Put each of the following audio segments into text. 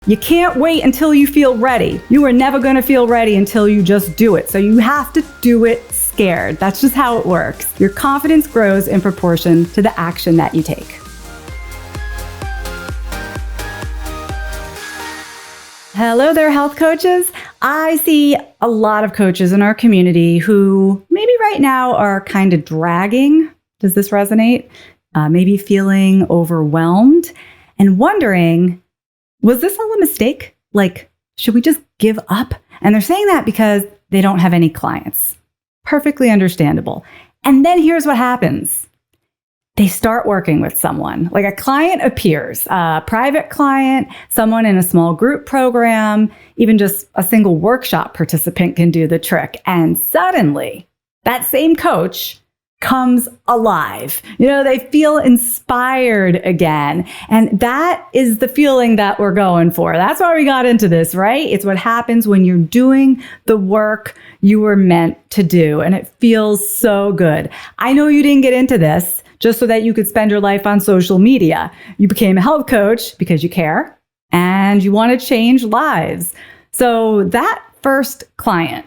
You can't wait until you feel ready. You are never going to feel ready until you just do it. So you have to do it scared. That's just how it works. Your confidence grows in proportion to the action that you take. Hello there, health coaches. I see a lot of coaches in our community who maybe right now are kind of dragging. Does this resonate? Maybe feeling overwhelmed and wondering, was this all a mistake? Like, should we just give up? And they're saying that because they don't have any clients. Perfectly understandable. And then here's what happens. They start working with someone, like a client appears, a private client, someone in a small group program, even just a single workshop participant can do the trick. And suddenly that same coach comes alive. They feel inspired again. And that is the feeling that we're going for. That's why we got into this, right? It's what happens when you're doing the work you were meant to do. And it feels so good. I know you didn't get into this just so that you could spend your life on social media. You became a health coach because you care and you want to change lives. So that first client,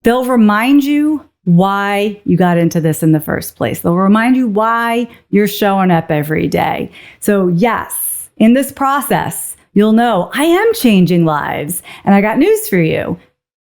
they'll remind you why you got into this in the first place. They'll remind you why you're showing up every day. So yes, in this process, you'll know I am changing lives. And I got news for you.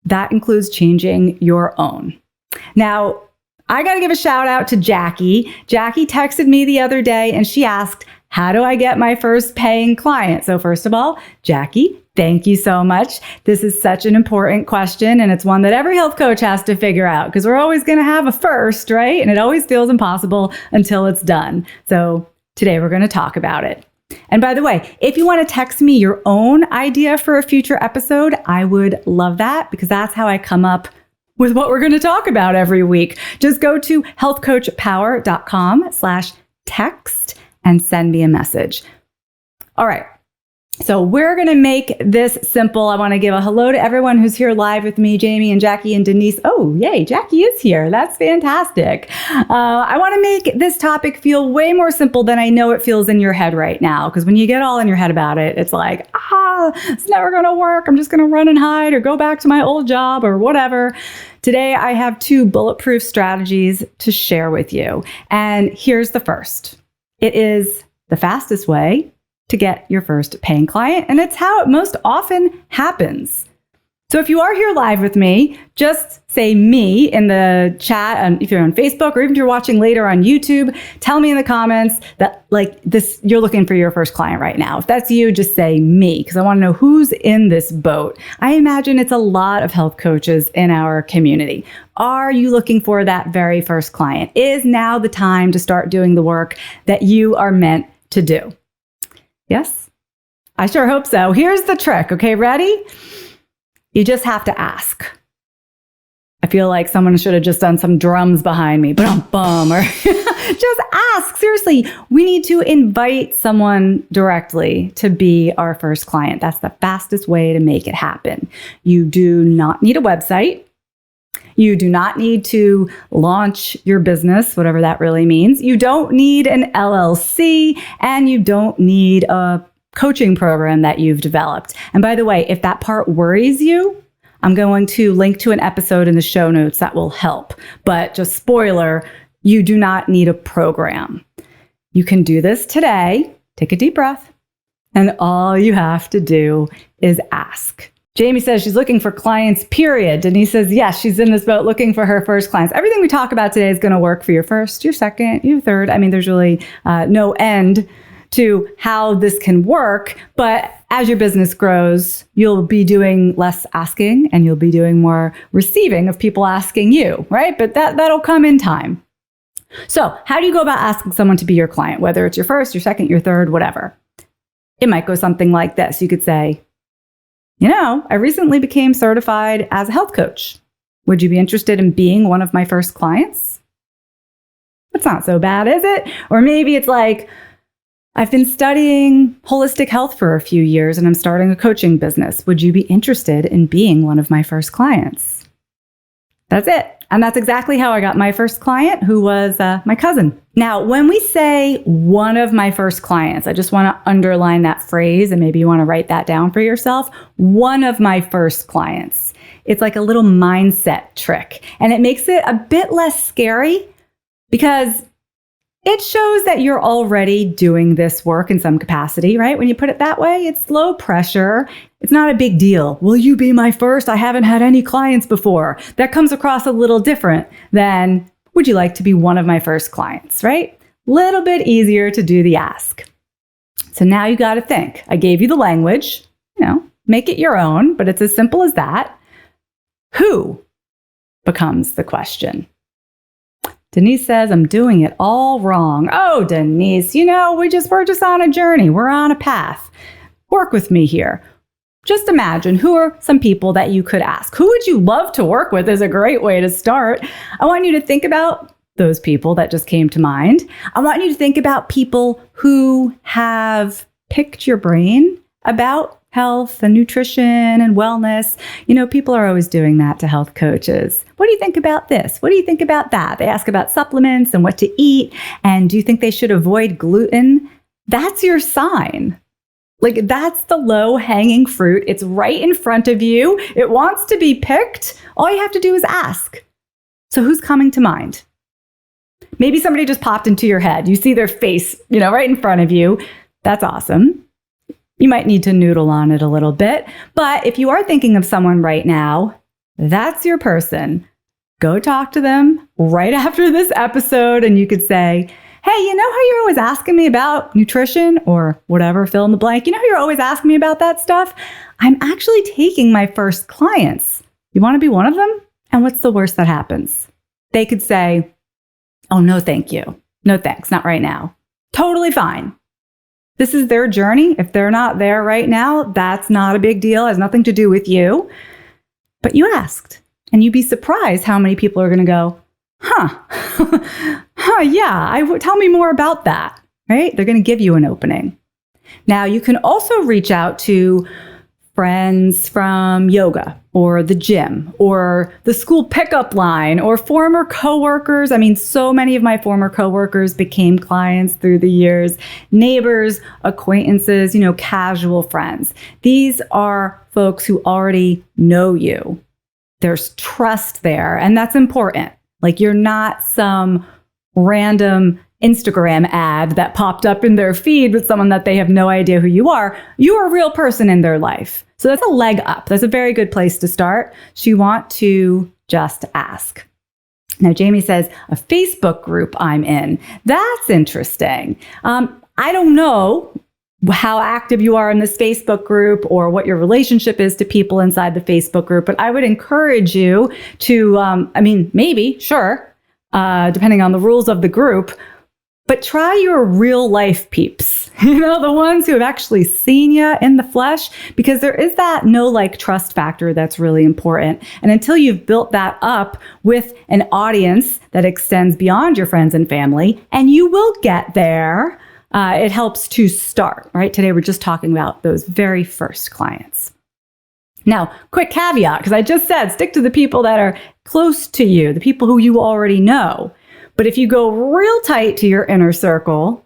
That includes changing your own. Now, I got to give a shout out to Jackie. Jackie texted me the other day and she asked, how do I get my first paying client? So first of all, Jackie, thank you so much. This is such an important question, and it's one that every health coach has to figure out because we're always going to have a first, right? And it always feels impossible until it's done. So today we're going to talk about it. And by the way, if you want to text me your own idea for a future episode, I would love that because that's how I come up with what we're going to talk about every week. Just go to healthcoachpower.com/text and send me a message. All right. So we're going to make this simple. I want to give a hello to everyone who's here live with me, Jamie and Jackie and Denise. Oh, yay, Jackie is here. That's fantastic. I want to make this topic feel way more simple than I know it feels in your head right now. Because when you get all in your head about it, it's like, it's never going to work. I'm just going to run and hide or go back to my old job or whatever. Today, I have 2 bulletproof strategies to share with you. And here's the first. It is the fastest way to get your first paying client, and it's how it most often happens. So if you are here live with me, just say me in the chat, and if you're on Facebook or even if you're watching later on YouTube, tell me in the comments that you're looking for your first client right now. If that's you, just say me, because I want to know who's in this boat. I imagine it's a lot of health coaches in our community. Are you looking for that very first client? Is now the time to start doing the work that you are meant to do? Yes? I sure hope so. Here's the trick. Okay, ready? You just have to ask. I feel like someone should have just done some drums behind me. Bum, or just ask. Seriously, we need to invite someone directly to be our first client. That's the fastest way to make it happen. You do not need a website. You do not need to launch your business, whatever that really means. You don't need an LLC, and you don't need a coaching program that you've developed. And by the way, if that part worries you, I'm going to link to an episode in the show notes that will help. But just spoiler, you do not need a program. You can do this today. Take a deep breath. And all you have to do is ask. Jamie says she's looking for clients, period. Denise says, yes, she's in this boat looking for her first clients. Everything we talk about today is going to work for your first, your second, your third. I mean, there's really no end to how this can work. But as your business grows, you'll be doing less asking and you'll be doing more receiving of people asking you, right? But that'll come in time. So how do you go about asking someone to be your client, whether it's your first, your second, your third, whatever? It might go something like this. You could say, I recently became certified as a health coach. Would you be interested in being one of my first clients? That's not so bad, is it? Or maybe it's like, I've been studying holistic health for a few years and I'm starting a coaching business. Would you be interested in being one of my first clients? That's it. And that's exactly how I got my first client, who was my cousin. Now, when we say one of my first clients, I just want to underline that phrase, and maybe you want to write that down for yourself. One of my first clients. It's like a little mindset trick, and it makes it a bit less scary because it shows that you're already doing this work in some capacity, right? When you put it that way, it's low pressure. It's not a big deal. Will you be my first? I haven't had any clients before. That comes across a little different than, would you like to be one of my first clients, right? Little bit easier to do the ask. So now you got to think. I gave you the language, make it your own, but it's as simple as that. Who becomes the question? Denise says, I'm doing it all wrong. Oh, Denise, we're just on a journey. We're on a path. Work with me here. Just imagine, who are some people that you could ask? Who would you love to work with is a great way to start. I want you to think about those people that just came to mind. I want you to think about people who have picked your brain about health and nutrition and wellness. People are always doing that to health coaches. What do you think about this? What do you think about that? They ask about supplements and what to eat. And do you think they should avoid gluten? That's your sign. That's the low-hanging fruit. It's right in front of you. It wants to be picked. All you have to do is ask. So who's coming to mind? Maybe somebody just popped into your head. You see their face, right in front of you. That's awesome. You might need to noodle on it a little bit. But if you are thinking of someone right now, that's your person. Go talk to them right after this episode, and you could say, hey, how you're always asking me about nutrition or whatever, fill in the blank? How you're always asking me about that stuff? I'm actually taking my first clients. You want to be one of them? And what's the worst that happens? They could say, oh, no, thank you. No, thanks. Not right now. Totally fine. This is their journey. If they're not there right now, that's not a big deal. It has nothing to do with you. But you asked, and you'd be surprised how many people are going to go, yeah, tell me more about that, right? They're going to give you an opening. Now, you can also reach out to friends from yoga or the gym or the school pickup line or former coworkers. So many of my former coworkers became clients through the years, neighbors, acquaintances, casual friends. These are folks who already know you. There's trust there, and that's important. You're not some random Instagram ad that popped up in their feed with someone that they have no idea who you are. You are a real person in their life. So that's a leg up. That's a very good place to start. So you want to just ask. Now, Jamie says, a Facebook group I'm in. That's interesting. I don't know how active you are in this Facebook group or what your relationship is to people inside the Facebook group, but I would encourage you to, maybe, sure, depending on the rules of the group, but try your real life peeps, the ones who have actually seen you in the flesh, because there is that trust factor that's really important. And until you've built that up with an audience that extends beyond your friends and family, and you will get there, it helps to start, right? Today, we're just talking about those very first clients. Now, quick caveat, because I just said, stick to the people that are close to you, the people who you already know. But if you go real tight to your inner circle,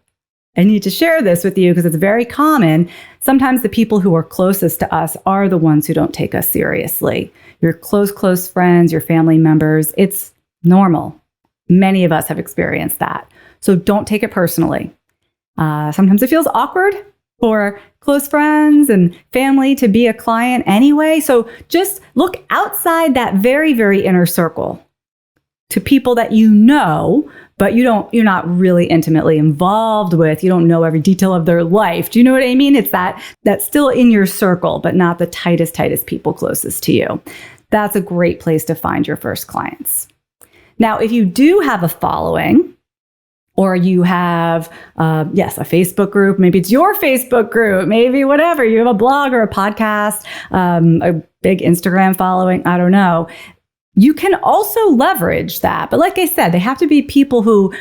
I need to share this with you because it's very common. Sometimes the people who are closest to us are the ones who don't take us seriously. Your close friends, your family members, it's normal. Many of us have experienced that. So don't take it personally. Sometimes it feels awkward for close friends and family to be a client anyway. So just look outside that very, very inner circle to people that you know, but you're not really intimately involved with. You don't know every detail of their life. Do you know what I mean? It's that's still in your circle, but not the tightest people closest to you. That's a great place to find your first clients. Now, if you do have a following, or you have, a Facebook group, maybe it's your Facebook group, maybe whatever, you have a blog or a podcast, a big Instagram following, I don't know. You can also leverage that. But like I said, they have to be people who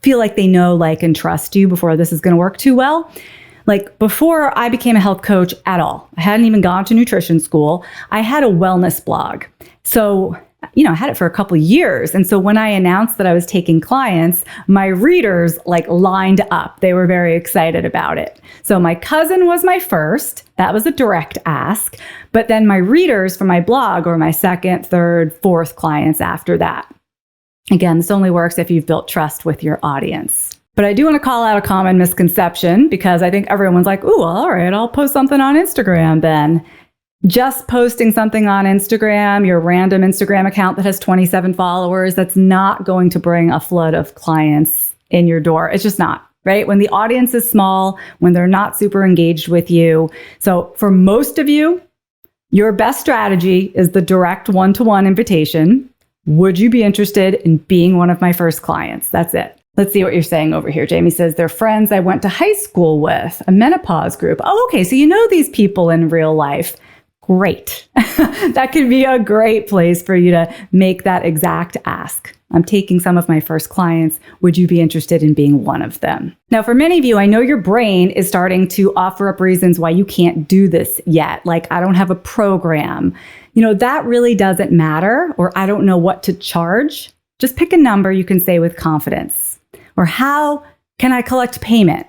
feel like they know, like, and trust you before this is going to work too well. Like before I became a health coach at all, I hadn't even gone to nutrition school. I had a wellness blog. So I had it for a couple of years. And so when I announced that I was taking clients, my readers lined up. They were very excited about it. So my cousin was my first. That was a direct ask. But then my readers for my blog were my second, third, fourth clients after that. Again, this only works if you've built trust with your audience. But I do want to call out a common misconception because I think everyone's like, ooh, all right, I'll post something on Instagram then. Just posting something on Instagram, your random Instagram account that has 27 followers, that's not going to bring a flood of clients in your door. It's just not, right? When the audience is small, when they're not super engaged with you. So for most of you, your best strategy is the direct one-to-one invitation. Would you be interested in being one of my first clients? That's it. Let's see what you're saying over here. Jamie says, they're friends I went to high school with, a menopause group. Oh, okay. So you know these people in real life. Great. That could be a great place for you to make that exact ask. I'm taking some of my first clients. Would you be interested in being one of them? Now, for many of you, I know your brain is starting to offer up reasons why you can't do this yet. Like, I don't have a program. That really doesn't matter, or I don't know what to charge. Just pick a number you can say with confidence. Or how can I collect payment?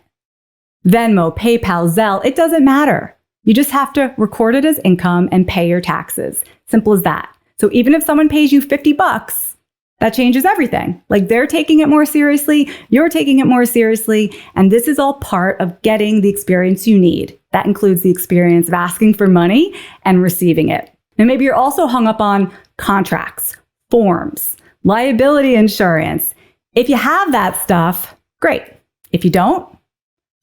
Venmo, PayPal, Zelle, it doesn't matter. You just have to record it as income and pay your taxes. Simple as that. So even if someone pays you $50, that changes everything. They're taking it more seriously, you're taking it more seriously, and this is all part of getting the experience you need. That includes the experience of asking for money and receiving it. And maybe you're also hung up on contracts, forms, liability insurance. If you have that stuff, great. If you don't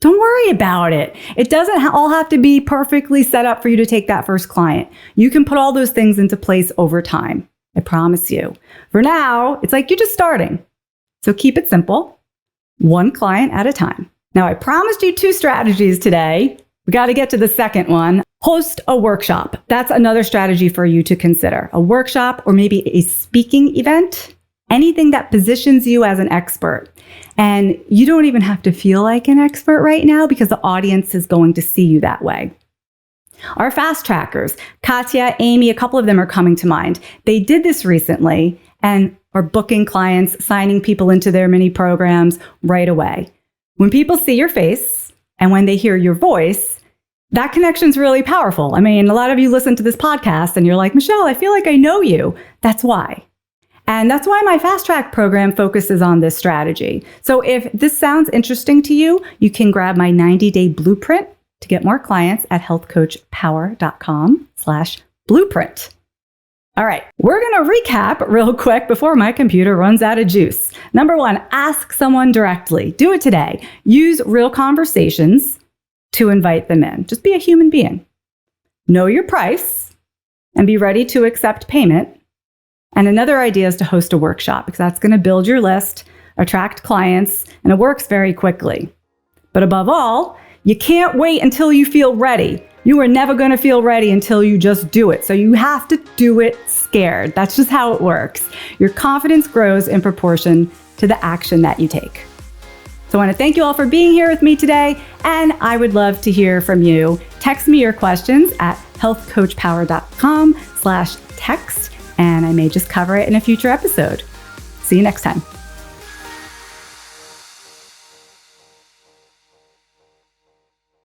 worry about it. It doesn't all have to be perfectly set up for you to take that first client. You can put all those things into place over time. I promise you. For now, it's like you're just starting. So keep it simple, one client at a time. Now, I promised you 2 strategies today. We got to get to the second one. Host a workshop. That's another strategy for you to consider. A workshop or maybe a speaking event. Anything that positions you as an expert. And you don't even have to feel like an expert right now because the audience is going to see you that way. Our fast trackers, Katya, Amy, a couple of them are coming to mind. They did this recently and are booking clients, signing people into their mini programs right away. When people see your face and when they hear your voice, that connection's really powerful. I mean, a lot of you listen to this podcast and you're like, Michelle, I feel like I know you. That's why. And that's why my Fast Track program focuses on this strategy. So if this sounds interesting to you, you can grab my 90-day blueprint to get more clients at healthcoachpower.com/blueprint. All right, we're going to recap real quick before my computer runs out of juice. Number 1, ask someone directly. Do it today. Use real conversations to invite them in. Just be a human being. Know your price and be ready to accept payment. And another idea is to host a workshop because that's going to build your list, attract clients, and it works very quickly. But above all, you can't wait until you feel ready. You are never going to feel ready until you just do it. So you have to do it scared. That's just how it works. Your confidence grows in proportion to the action that you take. So I want to thank you all for being here with me today, and I would love to hear from you. Text me your questions at healthcoachpower.com/text. And I may just cover it in a future episode. See you next time.